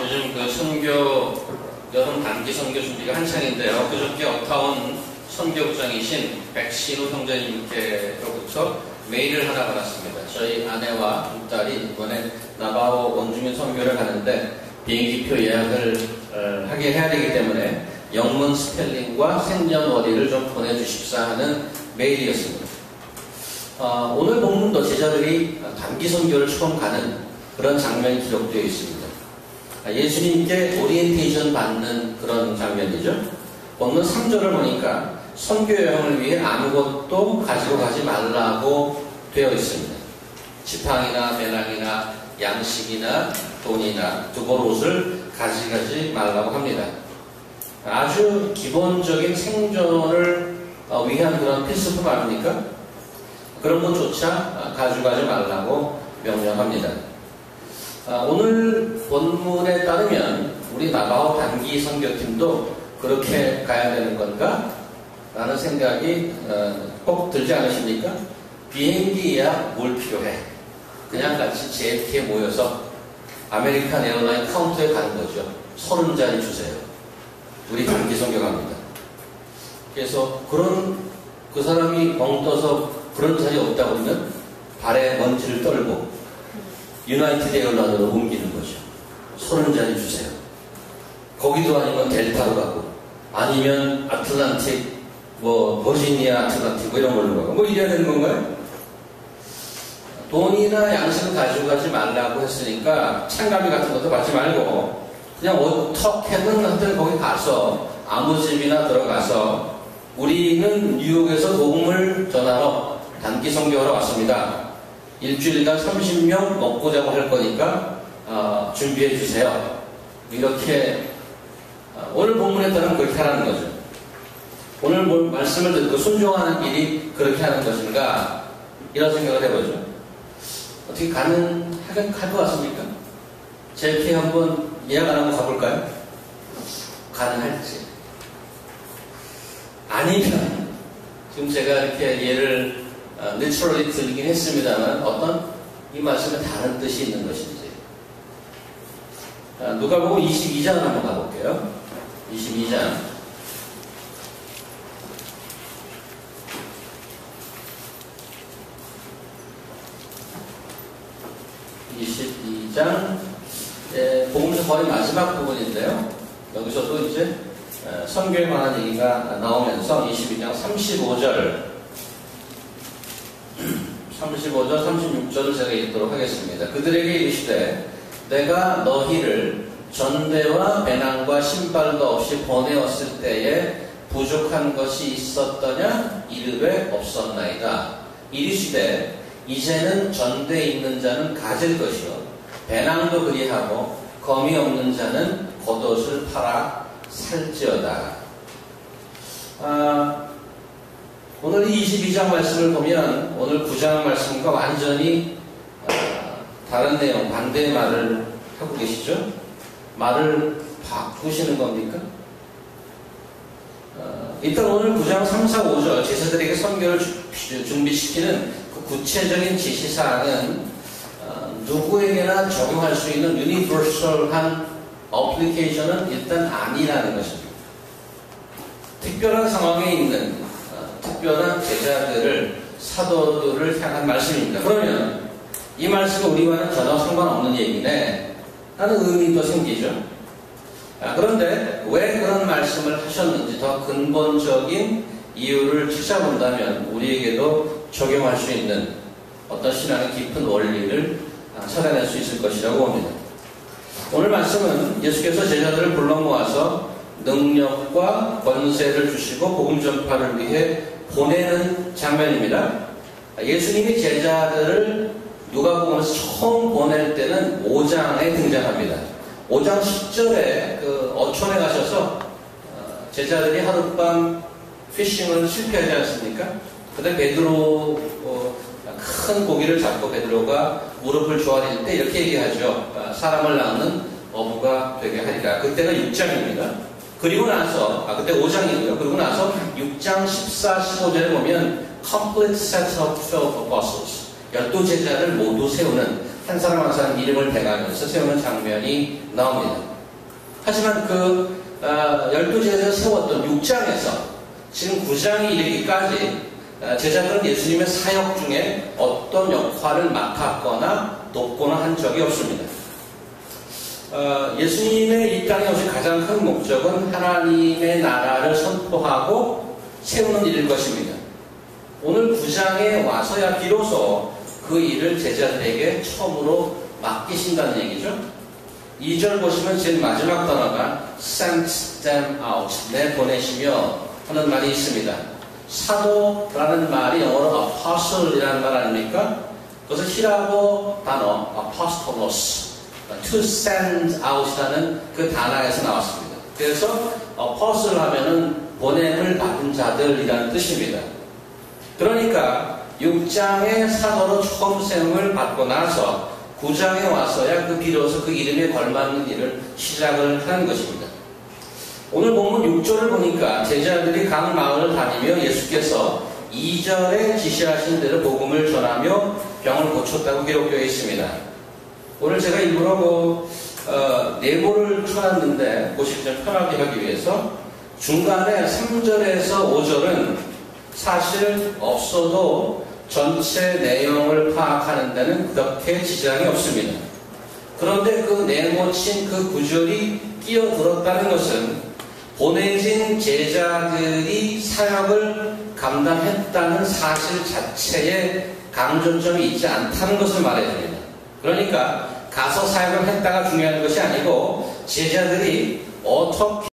요즘 그 선교, 여름 단기 선교 준비가 한창인데요. 그저께 업타운 선교부장이신 백신우 형제님께로부터 메일을 하나 받았습니다. 저희 아내와 두 딸이 이번에 나바오 원주민 선교를 가는데 비행기표 예약을 하게 해야 되기 때문에 영문 스펠링과 생년월일을 좀 보내주십사 하는 메일이었습니다. 오늘 본문도 제자들이 단기 선교를 처음 가는 그런 장면이 기록되어 있습니다. 예수님께 오리엔테이션 받는 그런 장면이죠. 본문 3절을 보니까 선교 여행을 위해 아무것도 가지고 가지 말라고 되어 있습니다. 지팡이나 배낭이나 양식이나 돈이나 두벌 옷을 가져가지 말라고 합니다. 아주 기본적인 생존을 위한 그런 필수품 아닙니까? 그런 것조차 가져가지 말라고 명령합니다. 오늘 본문에 따르면 우리 나바오 단기 선교팀도 그렇게 가야 되는 건가? 라는 생각이 꼭 들지 않으십니까? 비행기야 뭘 필요해? 그냥 같이 JFK에 모여서 아메리칸 에어라인 카운터에 가는 거죠. 30자리 주세요. 우리 단기 선교 갑니다. 그래서 그 사람이 멍 떠서 그런 자리 없다 보면 발에 먼지를 떨고 유나이티드 에어라인으로 옮기는 거죠. 30자리 주세요. 거기도 아니면 델타로 가고 아니면 아틀란틱 버지니아 아틀란틱 이런 걸로 가고 이래야 되는 건가요? 돈이나 양식을 가지고 가지 말라고 했으니까 창가비 같은 것도 받지 말고 그냥 어떻게든 하여튼 거기 가서 아무 집이나 들어가서 우리는 뉴욕에서 복음을 전하러 단기 선교하러 왔습니다. 일주일간 30명 먹고 자고 할 거니까 준비해 주세요. 이렇게 오늘 본문에 따르면 그렇게 하라는 거죠. 오늘 말씀을 듣고 순종하는 일이 그렇게 하는 것인가 이런 생각을 해보죠. 어떻게 할 것 같습니까? JFK 한번 예약 안 하고 가볼까요? 가능할지. 아니면 지금 제가 이렇게 예를 내추럴리 들리긴 했습니다만 어떤 이 말씀에 다른 뜻이 있는 것인지. 누가복음 22장 한번 가볼게요. 22장. 22장 복음서 거의 마지막 부분인데요. 여기서도 이제 선교에 관한 얘기가 나오면서 22장 35절 36절을 제가 읽도록 하겠습니다. 그들에게 이르시되 내가 너희를 전대와 배낭과 신발도 없이 보내었을 때에 부족한 것이 있었더냐? 이르되 없었나이다. 이르시되 이제는 전대에 있는 자는 가질 것이요 배낭도 그리하고 검이 없는 자는 겉옷을 팔아 살지어다. 오늘 이 22장 말씀을 보면 오늘 9장 말씀과 완전히 다른 내용, 반대의 말을 하고 계시죠? 말을 바꾸시는 겁니까? 일단 오늘 9장 3, 4, 5절 제자들에게 선교를 준비시키는 그 구체적인 지시사항은 누구에게나 적용할 수 있는 유니버설한 어플리케이션은 일단 아니라는 것입니다. 특별한 상황에 있는 특별한 제자들을 사도들을 향한 말씀입니다. 그러면 이 말씀은 우리와는 전혀 상관없는 얘기네 하는 의미도 생기죠. 그런데 왜 그런 말씀을 하셨는지 더 근본적인 이유를 찾아본다면 우리에게도 적용할 수 있는 어떤 신앙의 깊은 원리를 찾아낼 수 있을 것이라고 봅니다. 오늘 말씀은 예수께서 제자들을 불러 모아서 능력과 권세를 주시고 복음 전파를 위해 보내는 장면입니다. 예수님이 제자들을 누가복음에서 처음 보낼 때는 5장에 등장합니다. 5장 10절에 그 어촌에 가셔서 제자들이 하룻밤 피싱을 실패하지 않습니까? 근데 베드로 큰 고기를 잡고 베드로가 무릎을 조아릴 때 이렇게 얘기하죠. 사람을 낳는 어부가 되게 하리라. 그때가 6장입니다. 그리고 나서 그때 5장이고요. 그리고 나서 6장 14, 15절에 보면 complete set of 12 apostles 12제자를 모두 세우는 한 사람 한 사람 이름을 대가면서 세우는 장면이 나옵니다. 하지만 그 12제자를 세웠던 6장에서 지금 9장이 이르기까지 제자들은 예수님의 사역 중에 어떤 역할을 맡았거나 돕거나 한 적이 없습니다. 예수님의 이 땅에 오신 가장 큰 목적은 하나님의 나라를 선포하고 세우는 일일 것입니다. 오늘 9장에 와서야 비로소 그 일을 제자들에게 처음으로 맡기신다는 얘기죠. 2절 보시면 제일 마지막 단어가 sent them out, 내보내시며 하는 말이 있습니다. 사도라는 말이 영어로 apostle이라는 말 아닙니까? 그것은 히라보 단어 apostolos, to send out이라는 그 단어에서 나왔습니다. 그래서 apostle 하면은 보냄을 받은 자들이라는 뜻입니다. 그러니까 6장의 사도로 처음 세움을 받고 나서 9장에 와서야 그 비로소 그 이름에 걸맞는 일을 시작을 하는 것입니다. 오늘 본문 6절을 보니까 제자들이 각 마을을 다니며 예수께서 2절에 지시하신 대로 복음을 전하며 병을 고쳤다고 기록되어 있습니다. 오늘 제가 일부러 네모를 쳐놨는데 보시기 좀 편하게 하기 위해서 중간에 3절에서 5절은 사실 없어도 전체 내용을 파악하는 데는 그렇게 지장이 없습니다. 그런데 그 네모친 그 구절이 끼어들었다는 것은 보내진 제자들이 사역을 감당했다는 사실 자체에 강조점이 있지 않다는 것을 말해줍니다. 그러니까 가서 사역을 했다가 중요한 것이 아니고 제자들이 어떻게